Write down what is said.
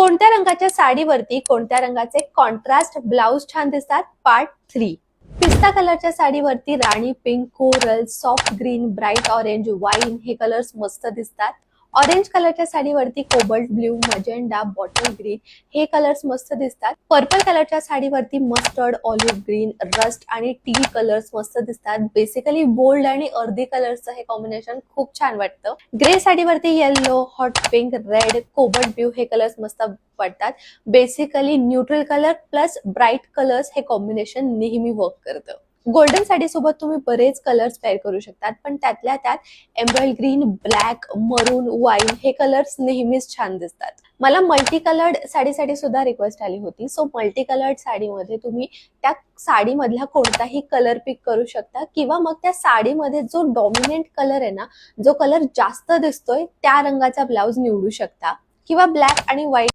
कोणत्या रंगाच्या साडीवरती कोणत्या रंगाचे कॉन्ट्रास्ट ब्लाउज छान दिसतात? पार्ट 3. पिस्ता कलरच्या साडीवरती rani pink, coral, soft green, bright orange, wine हे कलर्स मस्त दिसतात. ऑरेंज कलरच्या साडीवरती cobalt blue, magenta, bottle green हे कलर्स मस्त दिसतात. पर्पल कलरच्या साडीवरती मस्टर्ड, ऑलिव्ह ग्रीन, रस्ट आणि टी कलर्स मस्त दिसतात. बेसिकली बोल्ड आणि अर्धी कलर्सचं हे कॉम्बिनेशन खूप छान वाटतं. ग्रे साडीवरती yellow, hot pink, red, cobalt blue हे कलर्स मस्त वाटतात. Basically neutral colour plus bright colours हे कॉम्बिनेशन नेहमी वर्क करतं. गोल्डन साडी सोबत तुम्ही बरेच कलर्स पेअर करू शकतात, पण त्यातल्या त्यात एम्ब्रॉइड ग्रीन, ब्लॅक, मरून, वाईन हे कलर्स नेहमीच छान दिसतात. मला मल्टी कलर्ड साडीसाठी सुद्धा रिक्वेस्ट आली होती. सो मल्टी कलर्ड साडीमध्ये तुम्ही त्या साडीमधला कोणताही कलर पिक करू शकता किंवा मग त्या साडीमध्ये जो डॉमिनेंट कलर आहे ना, जो कलर जास्त दिसतोय त्या रंगाचा ब्लाउज निवडू शकता किंवा ब्लॅक आणि व्हाईट